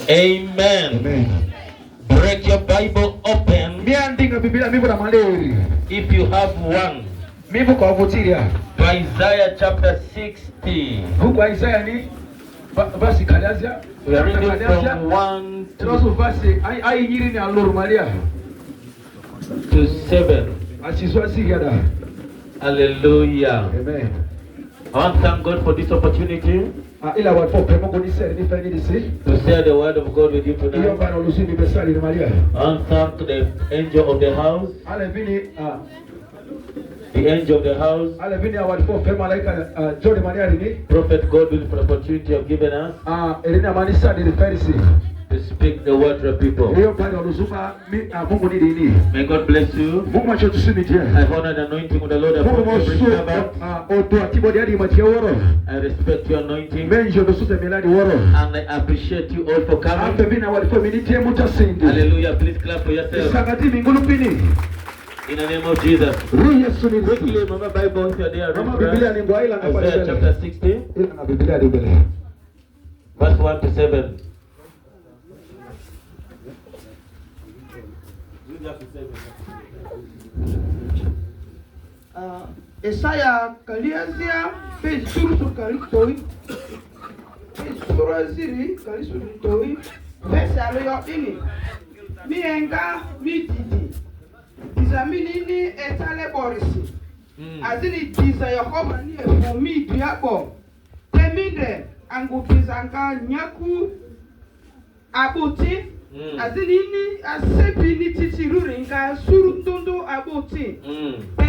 Amen. Amen. Break your Bible open. If you have one. To Isaiah chapter 60. We are reading from 1 to 7. Hallelujah. Amen. I want to thank God for this opportunity to share the word of God with you tonight. I want to thank the angel of the house. The angel of the house, Prophet Godwill, for the opportunity you have given us to speak the word to the people. May God bless you. I honor the anointing of the Lord upon every servant. I respect your anointing. And I appreciate you all for coming. Hallelujah. Please clap for yourself. In the name of Jesus. Quickly, remember Bible if you are there. Isaiah chapter 60, verse 1 to 7. Isaiah Kaliazia, page Sursu Kalitoi, page Suraziri, Kalisutoi, verse Aloyo ini. Mi enga, mi didi. Dizaminini etale borisi. Azini diza Yehova ni efumi diabo. Teminde angu dizanga nyaku abuti. Azini ni asebi ni titiruri nga surundondo abuti.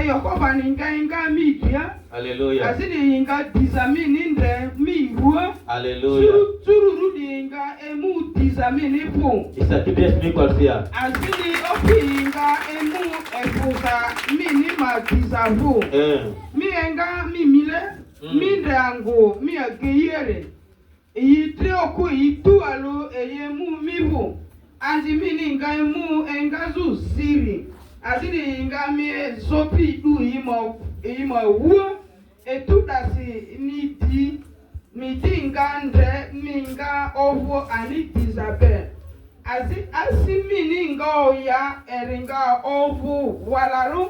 Yehova ni nga midia. Hallelujah. Azini nga dizamini nde miwa. Hallelujah. Sururu ni nga emu dizamini pu. Isatibia sinikwalsia. Azini opi nga emu efuza mini ma dizavu. Mi enga mi mile. Mi ndango mi ageyere. Yitre oku yitu alo eyemu mivu. Anzi mini nga emu engazu siri. Azini nga mi zopi du ima wu. Etudasi ni di. Mi di nga nde mi nga ovo ani dizabe. Asimini nga oya eringa ovu walaru.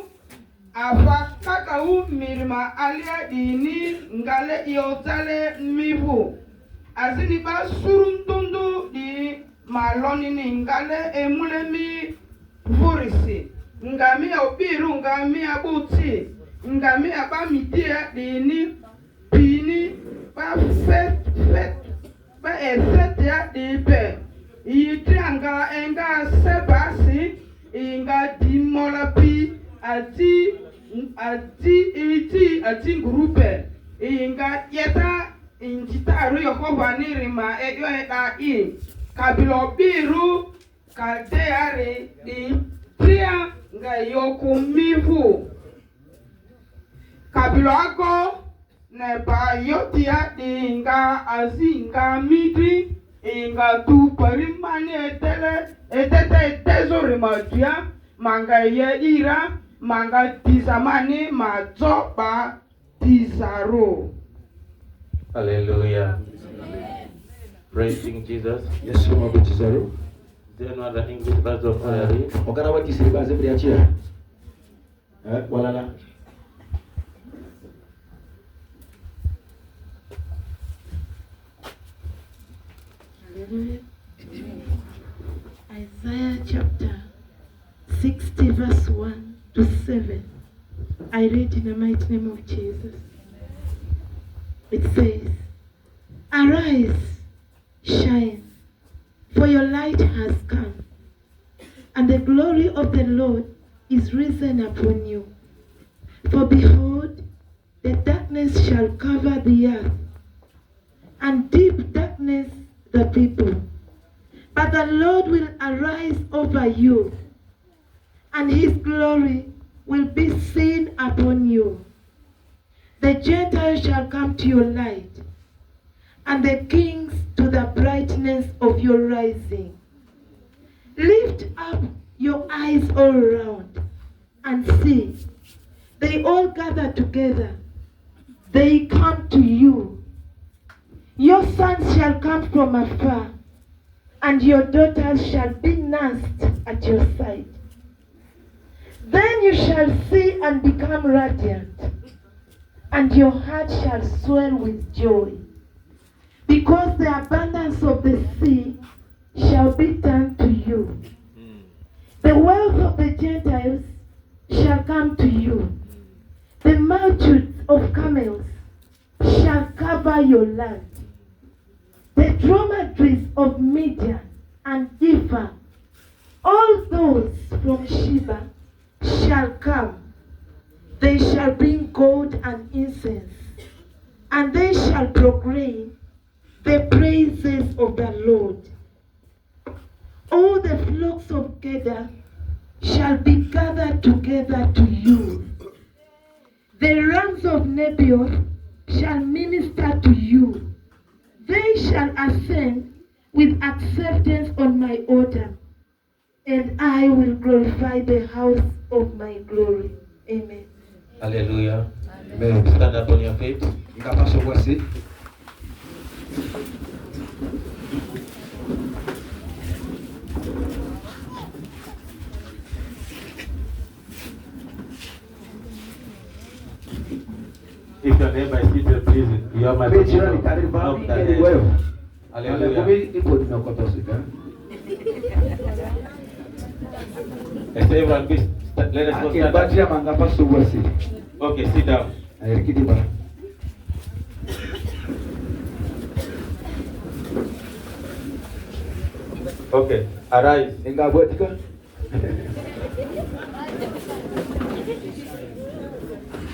Afa kakau mirima alia dini ngale iotale mivu. Azini ba suruntundu di maloni ni ngale emule mi vurisi. Ngami obiru ngami abuti. Ngami abamitia dini pini ba fet ba ya di pe. Itranga enga sebasi inga dimola pi ati grupe inga yeta injitaru Yehova nirima eyo eda I kabilo biru kaldeare di pria nga yokumivu kabilo ako neba yotia di inga azinga midri inga tu parimani etete tezori madia manga ye ira manga tizamani mazoba tizaro. Hallelujah. Praising Jesus. Yes, Lord, tizaro. There no other English version of prayer. Ogana wa kisiri baze priachia. Walala. Isaiah chapter 60 verse 1 to 7. I read in the mighty name of Jesus. It says, "Arise, shine, for your light has come, and the glory of the Lord is risen upon you. For behold, the darkness shall cover the earth, and deep darkness the people. But the Lord will arise over you, and his glory will be seen upon you. The Gentiles shall come to your light, and the kings to the brightness of your rising. Lift up your eyes all around and see. They all gather together. They come to you. Your sons shall come from afar, and your daughters shall be nursed at your side. Then you shall see and become radiant, and your heart shall swell with joy, because the abundance of the sea shall be turned to you. The wealth of the Gentiles shall come to you. The multitudes of camels shall cover your land. The dromedaries of Midian and Ephah, all those from Sheba, shall come. They shall bring gold and incense, and they shall proclaim the praises of the Lord. All the flocks of Kedar shall be gathered together to you. The rams of Nebaioth shall minister to you. They shall ascend with acceptance on my altar, and I will glorify the house of my glory. Amen. Hallelujah. Amen. Stand up on your feet. Mkapaswa kuwa sit. If your neighbor is seated, please, you are my Page jirani people. karibu Knock babi the ili head. wewe. Hallelujah. Kumbi ipo tunakotosika. Let's everyone be, let us go stand up. Akibatia mangapaswa kuwa sit. Okay, sit down. Ayirikidi ba. Okay, arise. Ingabwetika.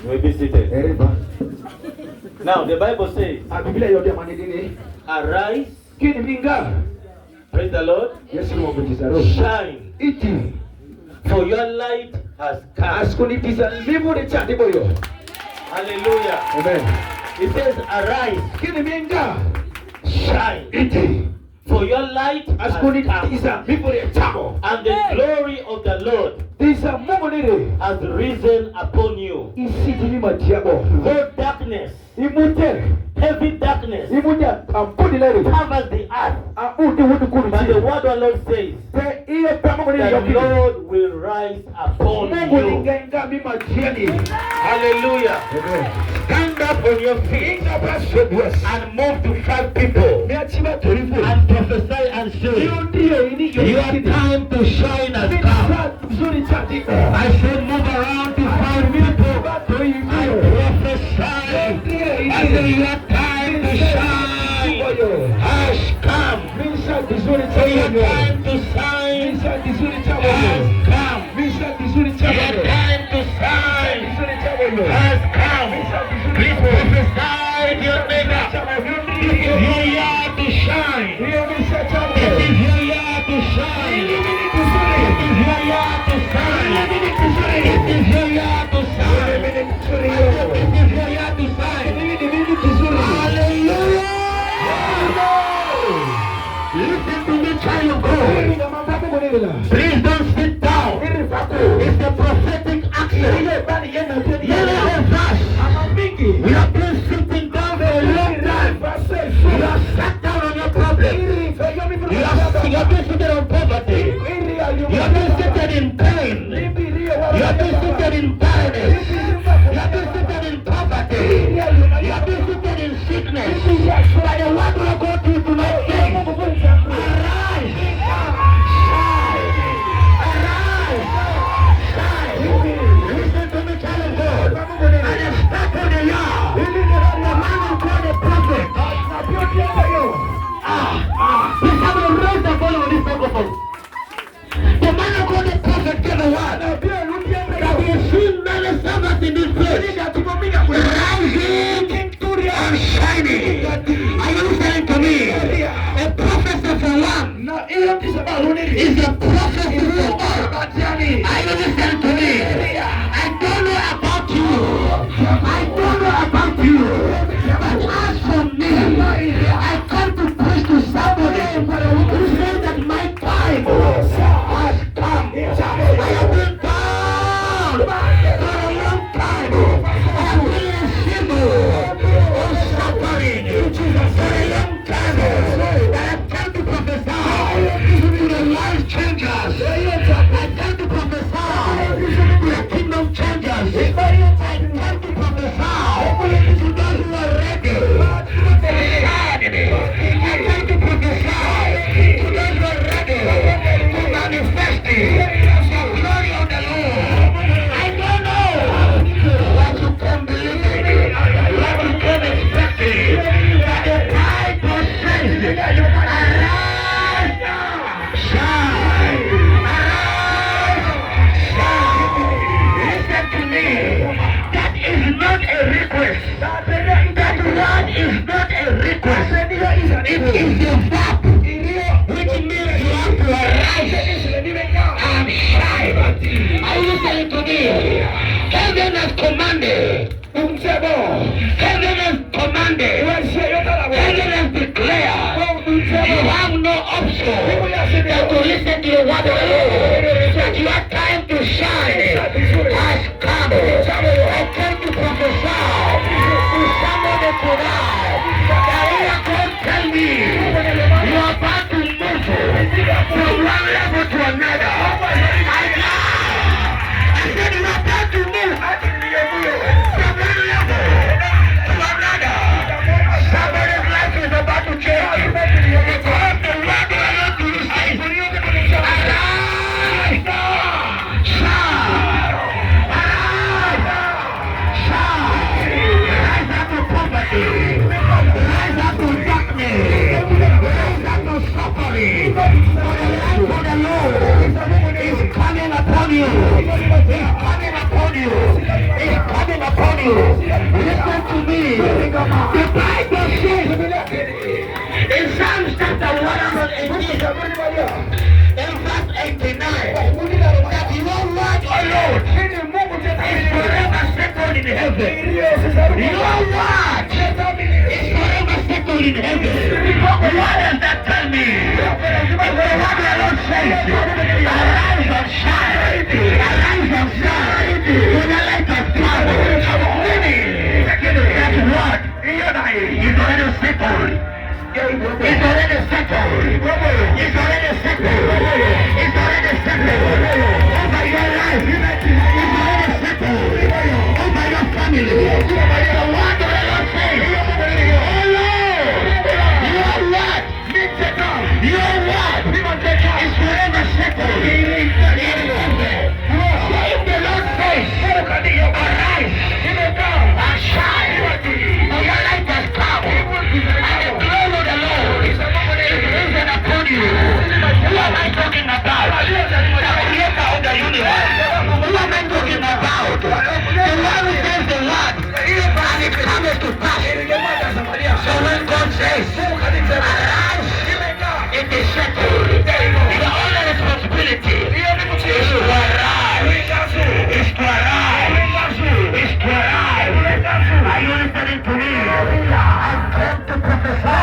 You may be seated. Eriba. Now, the Bible says, Biblia yote manidini. arise, Kini minga. praise the Lord, Yesu mwabutiza roho. shine, Iti. for your light has come. Asikunitiza limu ni chati boyo. Hallelujah. Amen. It says, arise, Kini minga. shine, Iti. for your light has come, Asikunitiza limu ni chamo. and the glory of the Lord Tiza Mungu nini. has risen upon you. Isiti ni matiabo. Though darkness, Imute. heavy darkness, Imute. Ampuni lele. covers the earth, Udi wudu kuru but the chini. word of the Lord says, Te iye pa Mungu nini the yoki. Lord will rise upon Mungu you. ningenga mima tieni. Hallelujah. Amen. Stand up on your feet Inga baso buwasi. and move to 5 people Miachiba tulivu. and prophesy and say, Iyo ndiyo ini your time to shine has come. Zuri chati. I said move around to 5 people. I prophesy. I say your time to shine has come. So your time to shine has come. Your time to shine has come. Please prophesy to your neighbor. It is your year to shine. It is your year to shine. It is your year to shine. It is your year to shine. It is your year to shine. Hallelujah. Listen to me, child of God. Please don't sit down. It's a prophetic action. Many of us, we have been sitting down for a long time. You have sat down on your problem. You have been seated on poverty. You have been seated in pain. You have been seated in barrenness. You have been seated in poverty. You have been seated in sickness. But the word will go to you tonight saying, arise, shine, arise, shine. Listen to me, child of God. At the start of the year, the man of God, the prophet, please have a raise the volume on this microphone. The man of God, the prophet, gave a word that we have seen many servants in this place rising and shining. Are you listening to me? A prophecy for one is a prophecy for all. Are you listening to me? I don't know about you. I don't know about you. But as for me, I come to preach to somebody who says that my time has come. I have been bound for a long time. I have been a symbol of suffering for a long time. But I come to prophesy to me. Heaven has commanded. Heaven has commanded. Heaven has declared. You have no option than to listen to the word of the Lord. That your time to shine has come. I came to prophesy to somebody tonight that you can't tell me you are about to move from one level to another. I said you are about to move from one level to another. Somebody's life is about to change. Because the Lord will not do this thing. Arise! Shine! Arise! Shine! Rise up to poverty. Rise up to darkness. Rise up to suffering. For the life of the Lord is coming upon you. It's coming upon you. It's coming upon you. Listen to me. The Bible says in Psalms chapter 118, in verse 89, that your word alone is forever settled in heaven. Your word is forever settled in heaven. What does that tell me? If the word alone says, arise and shine, arise and shine, for the light has come. Meaning that what is already settled. It's already settled. It's already settled. It's already settled. Over your life. It's already settled. Over your family. The word of the Lord says, oh Lord, your word, your word is forever settled. So if the Lord says, arise and shine, for your light has come, and the glory of the Lord is risen upon you. Who am I talking about? The creator of the universe. Who am I talking about? The one who says the word, and it comes to pass. So when God says, arise, it is settled. The only responsibility is to arise. Is to arise. Is to arise. Are you listening to me? I've come to prophesy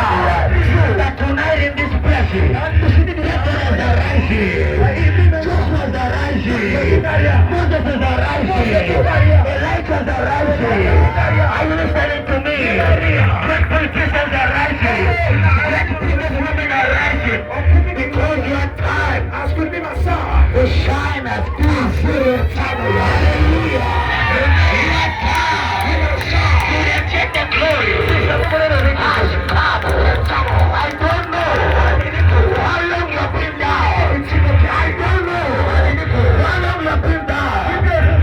that tonight in this place, Peter is arising. Joshua is arising. Moses is arising. Elijah is arising. Are you listening to me? Great politicians are rising. Great businesswomen are rising. Because your time to shine has come. Hallelujah. Your time to reject the glory has come. I don't know how long you've been down. I don't know how long you've been down.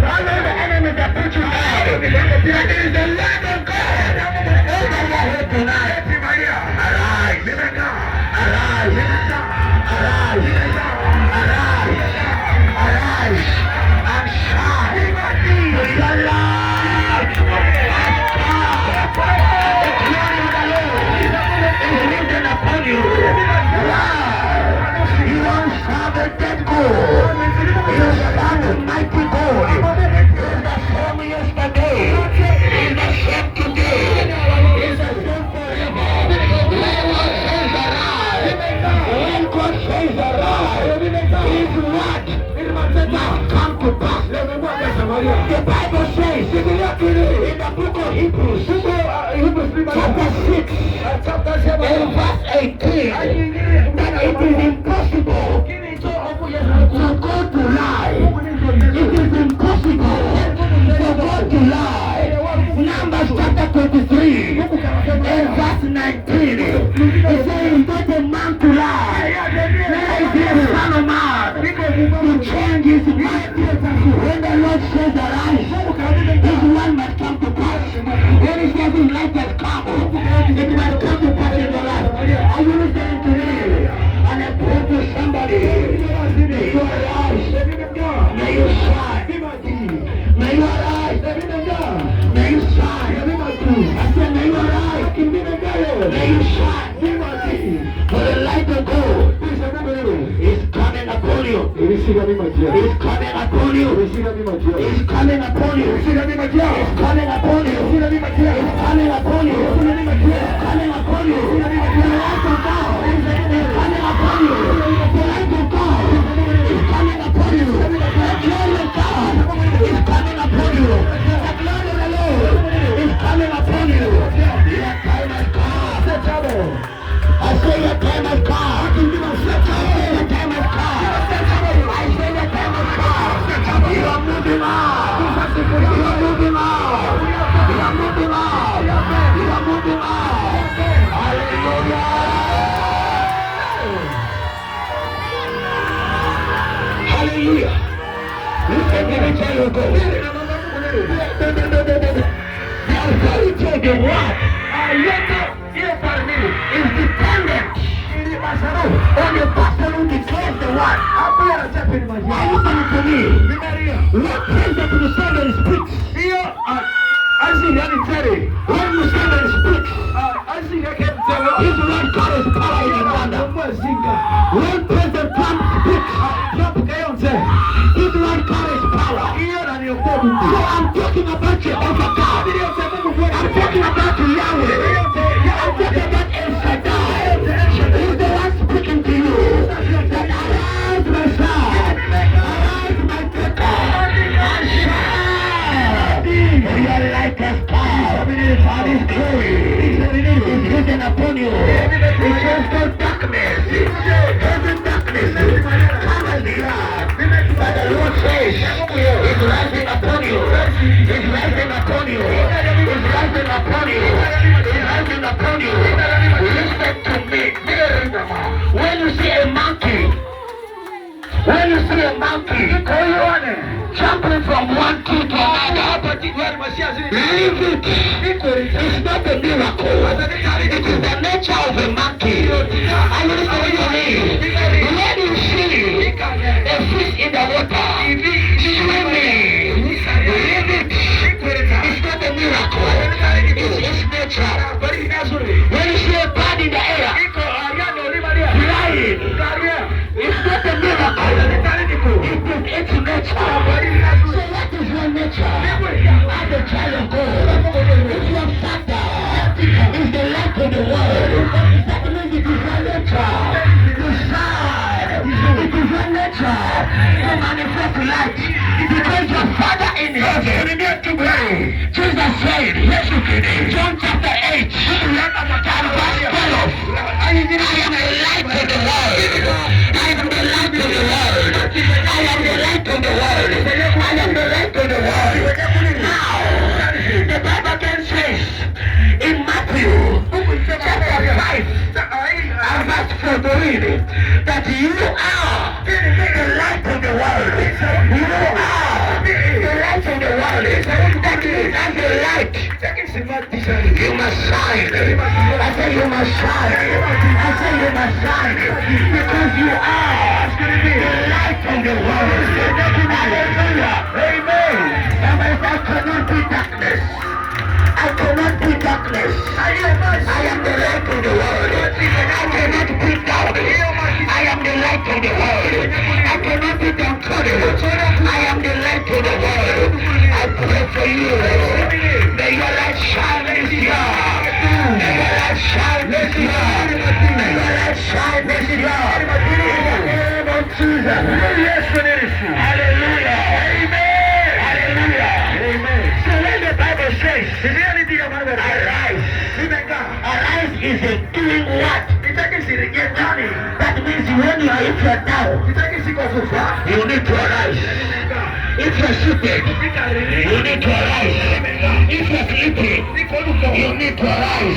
How long the enemies have put you down. There is the Lord of God over your head tonight. Arise. Arise. Arise. Arise. Arise. And shine. Your light has come. The glory of the Lord is risen upon you. Why? You don't serve a dead God. You serve a mighty God. He's the same yesterday. He's the same today. He's the same forever. When God says arise, when God says arise, His word must come to pass. The Bible says in the book of Hebrews, chapter 6, in verse 18, that it is impossible for God to lie. It is impossible for God to lie. Numbers chapter 23, in verse 19, it says, "Is not a man to lie, neither is he a son of man to change his mind." When the Lord says arise, His word must come to pass. When He says His light has come, it must come to pass in your life. Are you listening to me? And I pray to somebody, may you arise, may you shine, may you arise, may you shine. I said may you arise, may you shine. For the light of God is coming upon you. He's coming upon you. He's coming upon you. He's coming upon you. He's coming upon you. He's coming upon you. He's coming upon you. He's coming upon you. The light of God is coming upon you. The light of God is coming upon you. The glory of God is coming upon you. The glory of the Lord is coming upon you. Your time has come. I say your time has come. I say your time has come. I say your time has come. You are moving out. You are moving out. You are moving out. You are moving out. Hallelujah. Hallelujah. Look at me and tell you go. The authority of the word is dependent on the person who declares the word. Are you coming to me? What pressure to the sound and speaks? When you stand and speak, his word carries power in the thunder. When President Trump speaks, his word carries power. So I'm talking about Jehovah God. I'm talking about Yahweh. I'm talking about El Shaddai. He's the one speaking to you. That arise my son. Arise my daughter. And shine. For your light has come. And his glory is risen upon you. It shows no darkness. Every darkness covers the earth. But the Lord says, it's rising upon you. It's rising upon you. It's rising upon you. It's rising upon you. Listen to me. When you see a monkey, jumping from one tree to another, leave it. It's not a miracle. It is the nature of a monkey. Are you listening to me? When you see a fish in the water, swimming, leave it. It's not a miracle. It's nature. When you see a bird in the air, flying, it's not a miracle. It's nature. So what is your nature? As a child of God, it's your father. It's the light of the world. That means it is your nature to shine. It is your nature to manifest light. Because your Father in heaven to pray. Jesus said, John chapter 8, and verse 12, I am the light of the world. I am the light of the world. I am the light of the world. I am the light of the world. Now, the Bible then says in Matthew chapter 5 and verse 14 that you are the light of the world. You are the light of the world. That is as the light. You must shine. I say you must shine. I say you must shine. Because you are the light of the world. Hallelujah. Amen. And I cannot be darkness. I cannot be darkness. I am the light of the world. I cannot be down. I am the light of the world. I cannot be downtrodden. I am the light of the world. I pray for you. May your light shine this year. May your light shine this year. May your light shine this year. In the name of Jesus. Hallelujah. Amen. Hallelujah. Amen. So when the Bible says, arise. Arise is a doing what? That means when you are if you are down, you need to arise. If you are seated, you need to arise. If you are sleeping, you need to arise.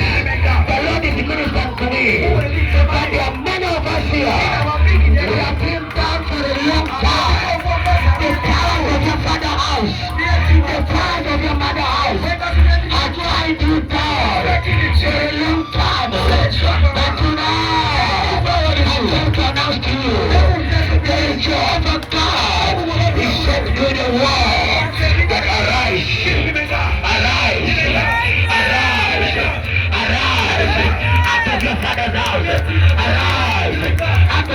The Lord is ministering to me. But there are many of us here. We have been down for a long time. The powers of your father's house, the powers of your mother's house are trying you down for a long time. But tonight, I want to announce to you, there is Jehovah God. He said to the world that arise, arise, arise, arise out of your father's house, arise out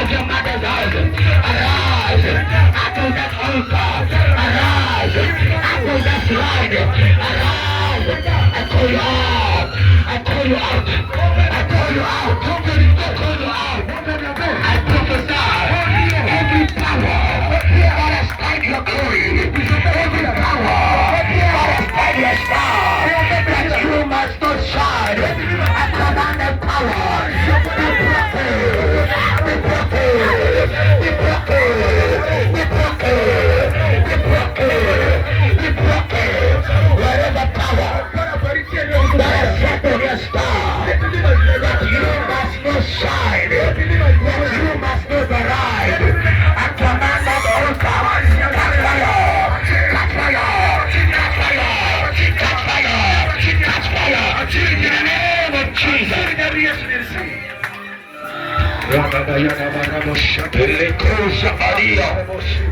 Elekosha Maria.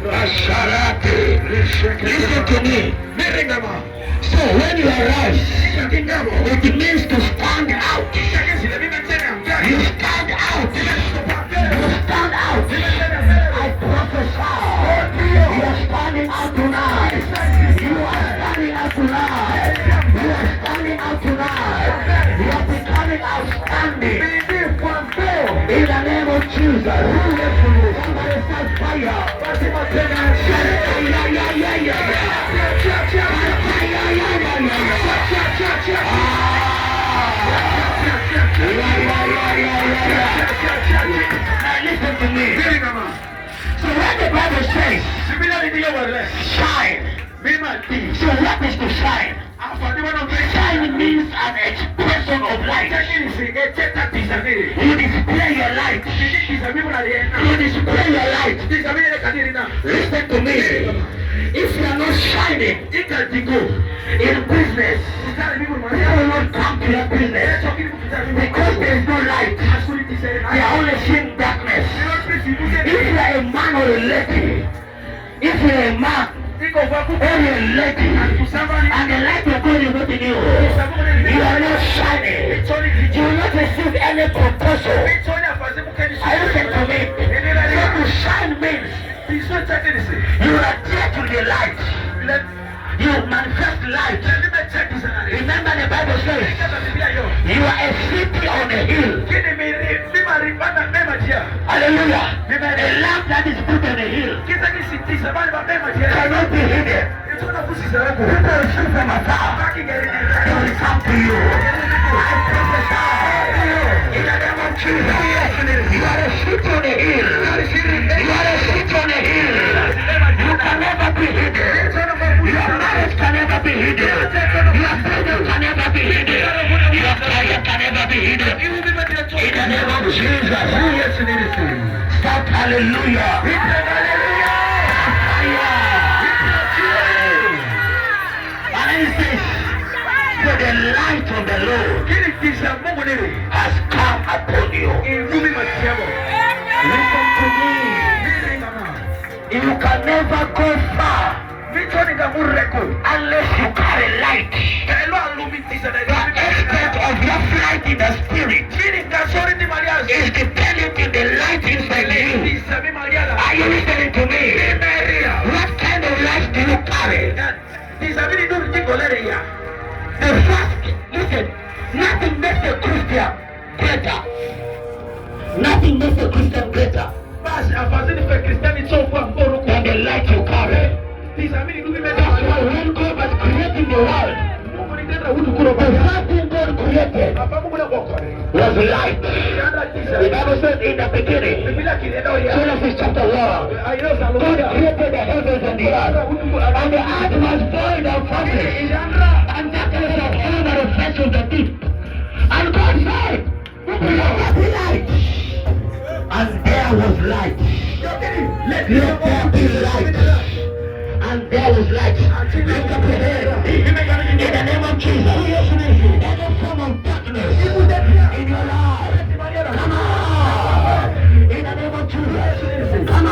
Asharate. Listen to me. So when you arise, it means to stand out. You stand out. You stand out. I prophesy. You are standing out tonight. You are standing out tonight. You are standing out tonight. You are becoming outstanding. In the name of Jesus. Somebody say fire. Listen to me. So when the Bible says, shine. So what is to shine? Shine means an expression of light. You display your light. You display your light. Listen to me. If you are not shining in business, people will not come to your business because there is no light. They are only seeing darkness. If you are a man or a lady, if you are a man or a lady, and the light of God is not in you, you are not shining. You will not receive any proposal. Are you listening to me? So to shine means you are there to the light. You manifest light. Remember the Bible says you are a city on a hill. Hallelujah. A lamp that is put on a hill cannot be hidden. People will see from afar. They will come to you. I prophesy in the name of Jesus. You are a city on a hill. You are a city on a hill. You can never be hidden. Your marriage can never be hidden. Your freedom can never be hidden. Your career can never be hidden. In the name of Jesus. Shout hallelujah. And he says, for the light of the Lord has come upon you. Listen to me. You can never go far unless you carry light. The extent of your flight in the spirit is dependent on the light inside you. Are you listening to me? What kind of light do you carry? The first, listen, nothing makes a Christian greater. Nothing makes a Christian greater than the light you carry. That's why when God was creating the world, the first thing God created was light. The Bible says in the beginning, Genesis chapter 1, God created the heavens and the earth, and the earth was void of formless, and darkness was over the face of the deep. And God said, let there be light. And there was light. Let there be light. And there was light. Look up your head. In the name of Jesus. Every form of darkness in your life, come on. In the name of Jesus. Come on.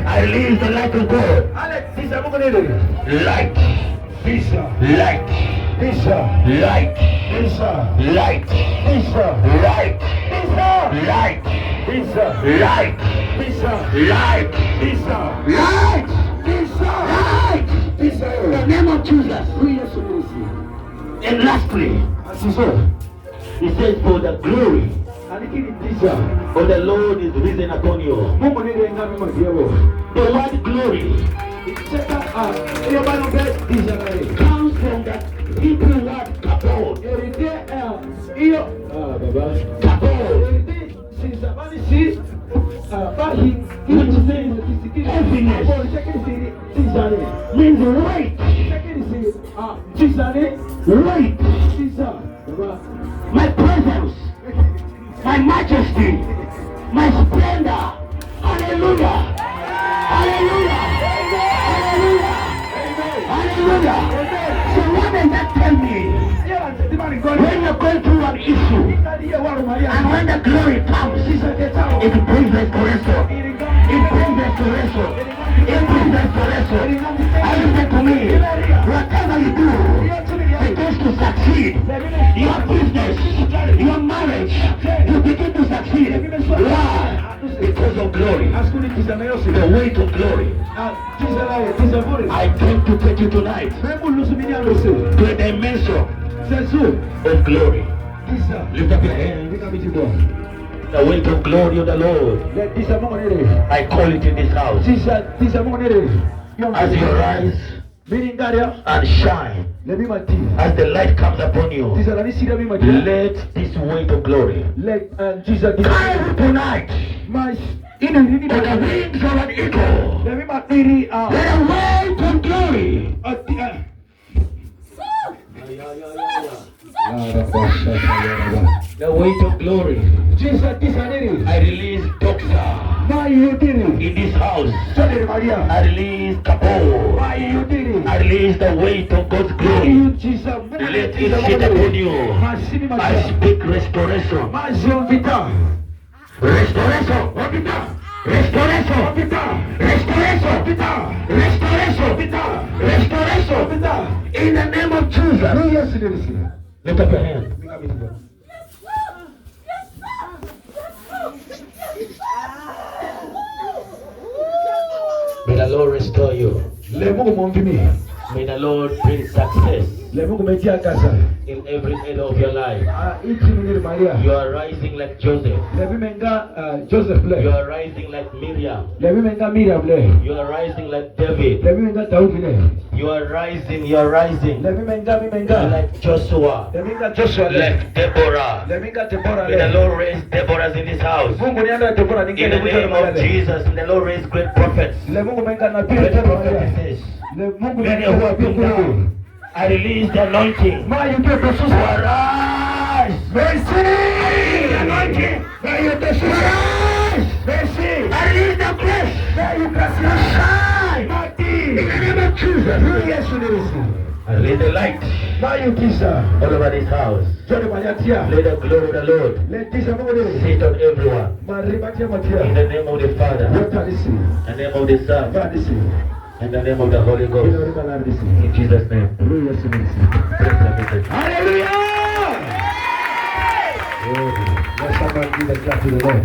I release the light of God. Light. Light. Light. Light. Light. Light. Light. Light. Light. In the name of Jesus. And lastly, he says, for the glory of the Lord is risen upon you. The word glory comes from the Hebrew word kabod. Kabod. Which means heaviness. Means weight. Weight. My presence, my majesty, my splendor. Hallelujah. Hallelujah. Hallelujah. Hallelujah. So what does that tell me? When you're going through an issue, and when the glory comes, it brings restoration. restoration. It brings restoration. And listen to me. Whatever you do, begins to succeed. Your business, your marriage, you begin to succeed. Why? Because of glory. The weight of glory. I came to take you tonight to a dimension of glory. Lift up your hands. The weight of glory of the Lord. I call it in this house. As you rise and shine, as the light comes upon you, let this weight of glory carry tonight on the wings of an eagle. Let the weight of glory. The weight of glory. I release Doxa in this house. I release Kapo. I release the weight of God's glory. Let it sit upon you. I speak restoration. Restoration. Restoration. Restoration. In the name of Jesus. Lift up your hand. May the Lord restore you. May the Lord bring success in every area of your life. You are rising like Joseph. You are rising like Miriam. You are rising like David. You are rising like Joshua. Like Deborah. May the Lord raise Deborahs in this house. In the name of Jesus, may the Lord raise great prophets. Great prophetesses. Many who have been down. I release the anointing. Arise! Receive the anointing. Arise! I release the grace. Shine! In the name of Jesus. I release the light all over this house. Let the glory of the Lord sit on everyone. In the name of the Father, in the name of the Son, in the name of the Holy Ghost. In Jesus' name. Hallelujah! Let someone give a clap to the Lord.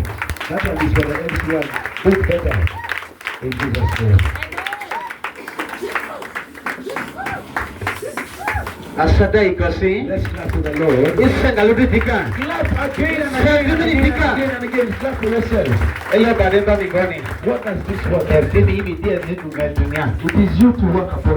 That one is for the everyone. Do better. In Jesus' name. Asada ikasi. Let's clap to the Lord. Isa galuti tika. Clap again and again. Clap for yourself. Ella bademba migoni. What does this word? Ertini imi dia zitu galunya. It is you to work upon.